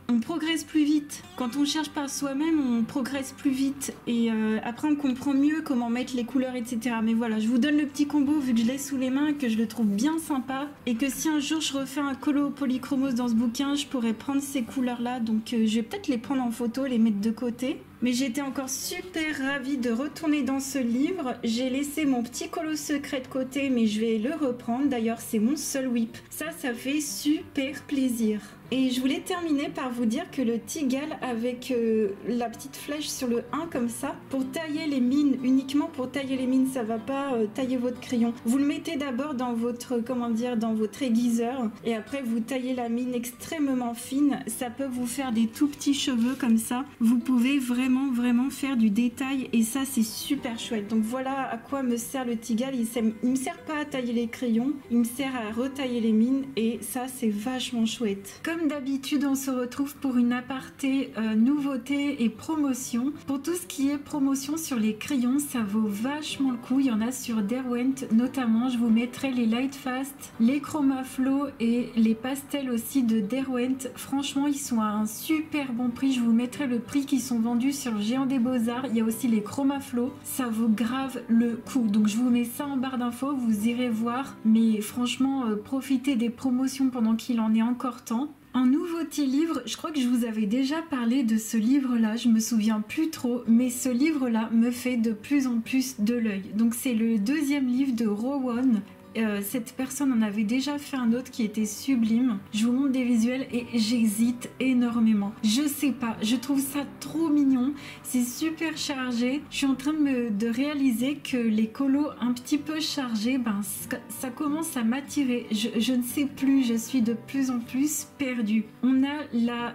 on progresse plus vite. Quand on cherche par soi-même, on progresse plus vite. Et après, on comprend mieux comment mettre les couleurs, etc. Mais voilà, je vous donne le petit combo vu que je l'ai sous les mains, que je le trouve bien sympa. Et que si un jour je refais un colo polychromos dans ce bouquin, je pourrais prendre ces couleurs-là. Donc je vais peut-être les prendre en photo, les mettre de côté. Mais j'étais encore super ravie de retourner dans ce livre. J'ai laissé mon petit colo secret de côté, mais je vais le reprendre. D'ailleurs, c'est mon seul whip. Ça fait super plaisir. Et je voulais terminer par vous dire que le Tigal avec la petite flèche sur le 1 comme ça, pour tailler les mines, uniquement pour tailler les mines, ça va pas tailler votre crayon. Vous le mettez d'abord dans votre, dans votre aiguiseur et après vous taillez la mine extrêmement fine. Ça peut vous faire des tout petits cheveux comme ça. Vous pouvez vraiment faire du détail et ça c'est super chouette. Donc voilà à quoi me sert le Tigal. Il me sert pas à tailler les crayons, il me sert à retailler les mines et ça c'est vachement chouette. Comme d'habitude, on se retrouve pour une aparté nouveauté et promotion. Pour tout ce qui est promotion sur les crayons, ça vaut vachement le coup. Il y en a sur Derwent notamment. Je vous mettrai les Lightfast, les Chromaflow et les pastels aussi de Derwent. Franchement, ils sont à un super bon prix. Je vous mettrai le prix qui sont vendus sur le Géant des Beaux-Arts. Il y a aussi les Chromaflow. Ça vaut grave le coup. Donc je vous mets ça en barre d'infos. Vous irez voir. Mais franchement, profitez des promotions pendant qu'il en est encore temps. En nouveauté livre, je crois que je vous avais déjà parlé de ce livre-là, je me souviens plus trop, mais ce livre-là me fait de plus en plus de l'œil. Donc c'est le deuxième livre de Rowan. Cette personne en avait déjà fait un autre qui était sublime. Je vous montre des visuels et j'hésite énormément. Je sais pas, je trouve ça trop mignon. C'est super chargé. Je suis en train de réaliser que les colos un petit peu chargés, ça commence à m'attirer. Je ne sais plus, je suis de plus en plus perdue. On a la...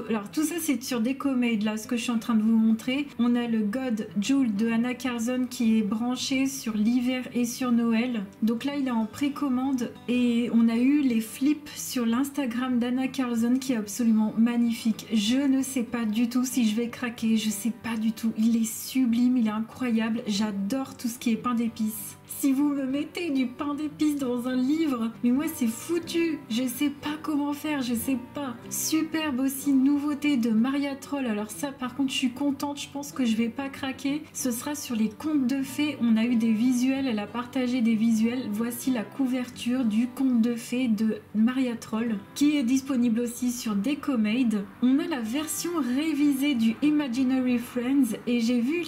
alors tout ça c'est sur Decomade là, ce que je suis en train de vous montrer. On a le God Jewel de Anna Carson qui est branché sur l'hiver et sur Noël. Donc là il est en précommande et on a eu les flips sur l'Instagram d'Anna Carlson qui est absolument magnifique. Je ne sais pas du tout si je vais craquer, je sais pas du tout. Il est sublime, il est incroyable, j'adore tout ce qui est pain d'épices. Si vous me mettez du pain d'épices dans un livre, mais moi c'est foutu, je sais pas comment faire, je sais pas. Superbe aussi, nouveauté de Maria Troll, alors ça par contre je suis contente, je pense que je vais pas craquer. Ce sera sur les contes de fées, on a eu des visuels, elle a partagé des visuels. Voici la couverture du conte de fées de Maria Troll, qui est disponible aussi sur Decomade. On a la version révisée du Imaginary Friends et j'ai vu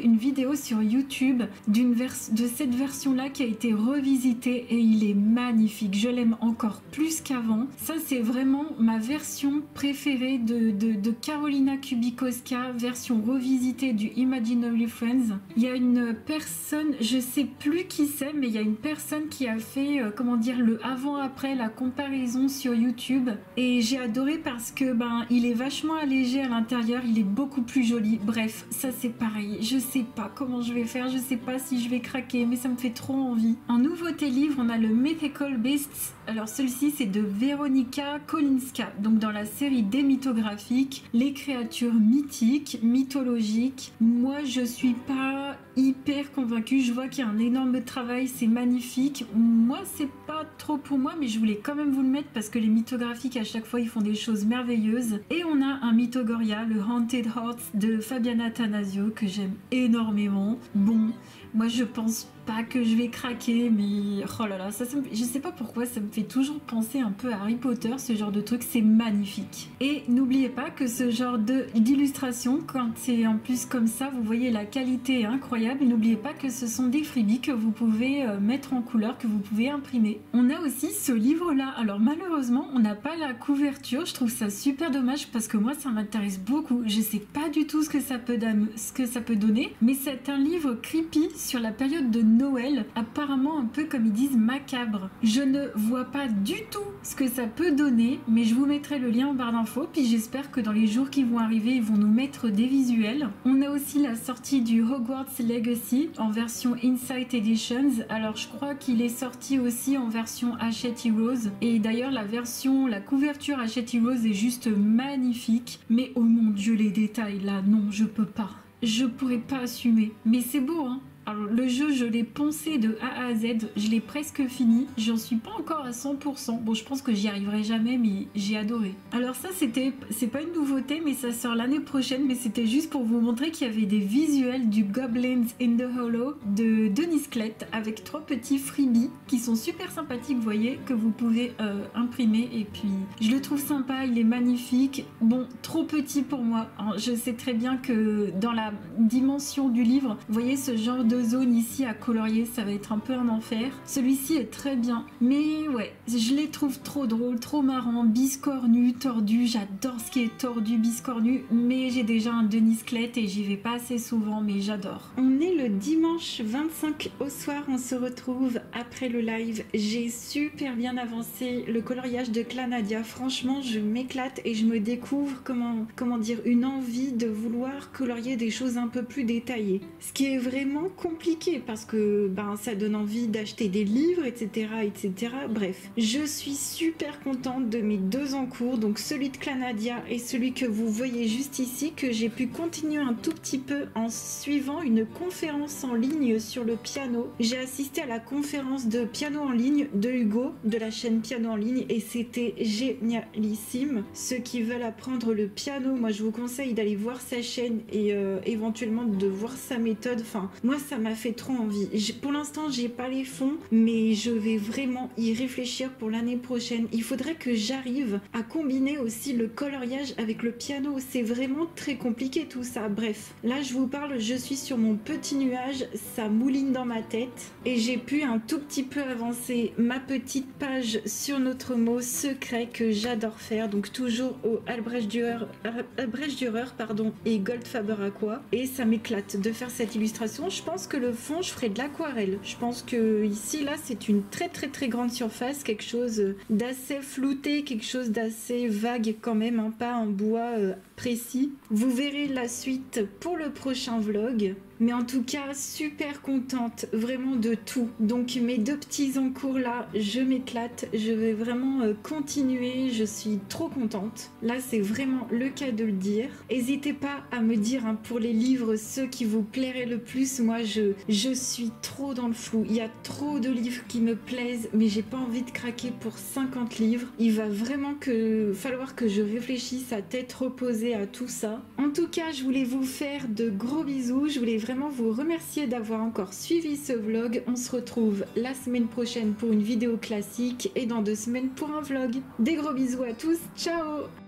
une vidéo sur YouTube de cette version-là qui a été revisitée et il est magnifique. Je l'aime encore plus qu'avant. Ça, c'est vraiment ma version préférée de Carolina Kubikowska, version revisitée du Imaginary Friends. Il y a une personne, je sais plus qui c'est, mais il y a une personne qui a fait, comment dire, le avant-après, la comparaison sur YouTube. Et j'ai adoré parce que, il est vachement allégé à l'intérieur, il est beaucoup plus joli. Bref, ça c'est pareil. Je sais pas comment je vais faire, je sais pas si je vais craquer, mais ça me fait trop envie. En nouveauté livre, on a le Mythical Beasts. Alors celui-ci c'est de Weronika Kolinska, donc dans la série des mythographiques, les créatures mythiques, mythologiques. Moi je suis pas hyper convaincue, je vois qu'il y a un énorme travail, c'est magnifique. Moi c'est pas trop pour moi, mais je voulais quand même vous le mettre parce que les mythographiques à chaque fois ils font des choses merveilleuses. Et on a un Mythogoria, le Haunted Hearts de Fabiana Tanasio que j'aime énormément. Bon, moi je pense pas que je vais craquer, mais oh là là, je sais pas pourquoi ça me fait toujours penser un peu à Harry Potter, ce genre de truc, c'est magnifique. Et n'oubliez pas que ce genre d'illustration, quand c'est en plus comme ça, vous voyez la qualité est incroyable, et n'oubliez pas que ce sont des freebies que vous pouvez mettre en couleur, que vous pouvez imprimer. On a aussi ce livre-là, alors malheureusement, on n'a pas la couverture, je trouve ça super dommage parce que moi ça m'intéresse beaucoup, je sais pas du tout ce que ça peut donner, mais c'est un livre creepy sur la période de Noël, apparemment un peu comme ils disent macabre. Je ne vois pas du tout ce que ça peut donner, mais je vous mettrai le lien en barre d'infos, puis j'espère que dans les jours qui vont arriver, ils vont nous mettre des visuels. On a aussi la sortie du Hogwarts Legacy en version Insight Editions, alors je crois qu'il est sorti aussi en version Hachette Heroes, et d'ailleurs la couverture Hachette Heroes est juste magnifique, mais oh mon dieu les détails là, non je peux pas. Je pourrais pas assumer, mais c'est beau hein. Alors le jeu je l'ai poncé de A à Z, je l'ai presque fini, j'en suis pas encore à 100%, bon je pense que j'y arriverai jamais mais j'ai adoré. Alors ça c'est pas une nouveauté mais ça sort l'année prochaine, mais c'était juste pour vous montrer qu'il y avait des visuels du Goblins in the Hollow de Denis Klett avec 3 petits freebies qui sont super sympathiques, vous voyez, que vous pouvez imprimer, et puis je le trouve sympa, il est magnifique, bon trop petit pour moi, hein. Je sais très bien que dans la dimension du livre, vous voyez ce genre de zone ici à colorier, ça va être un peu un enfer. Celui-ci est très bien, mais ouais, je les trouve trop drôles, trop marrants, biscornus, tordus, j'adore ce qui est tordu, biscornu, mais j'ai déjà un Denis Klett et j'y vais pas assez souvent, mais j'adore. On est le dimanche 25 au soir, on se retrouve après le live. J'ai super bien avancé le coloriage de Clanadia, franchement je m'éclate et je me découvre comment dire, une envie de vouloir colorier des choses un peu plus détaillées, ce qui est vraiment compliqué parce que ça donne envie d'acheter des livres, etc., etc. Bref, je suis super contente de mes 2 en cours, donc celui de Clanadia et celui que vous voyez juste ici, que j'ai pu continuer un tout petit peu en suivant une conférence en ligne sur le piano. J'ai assisté à la conférence de piano en ligne de Hugo de la chaîne Piano en ligne et c'était génialissime. Ceux qui veulent apprendre le piano, moi je vous conseille d'aller voir sa chaîne et éventuellement de voir sa méthode. Enfin, moi ça ça m'a fait trop envie. Pour l'instant, j'ai pas les fonds, mais je vais vraiment y réfléchir pour l'année prochaine. Il faudrait que j'arrive à combiner aussi le coloriage avec le piano. C'est vraiment très compliqué tout ça. Bref, là je vous parle, je suis sur mon petit nuage, ça mouline dans ma tête et j'ai pu un tout petit peu avancer ma petite page sur notre mot secret que j'adore faire. Donc toujours au Albrecht Dürer et Goldfaber Aqua, et ça m'éclate de faire cette illustration. Je pense que le fond, je ferai de l'aquarelle. Je pense que ici, là, c'est une très très très grande surface, quelque chose d'assez flouté, quelque chose d'assez vague quand même, hein, pas un bois précis. Vous verrez la suite pour le prochain vlog. Mais en tout cas, super contente vraiment de tout. Donc mes 2 petits encours là, je m'éclate. Je vais vraiment continuer. Je suis trop contente. Là, c'est vraiment le cas de le dire. N'hésitez pas à me dire hein, pour les livres, ceux qui vous plairaient le plus. Moi, je suis trop dans le flou. Il y a trop de livres qui me plaisent, mais j'ai pas envie de craquer pour 50 livres. Il va vraiment falloir que je réfléchisse à tête reposée à tout ça. En tout cas, je voulais vous faire de gros bisous. Je voulais vraiment vous remercier d'avoir encore suivi ce vlog. On se retrouve la semaine prochaine pour une vidéo classique et dans 2 semaines pour un vlog. Des gros bisous à tous, ciao!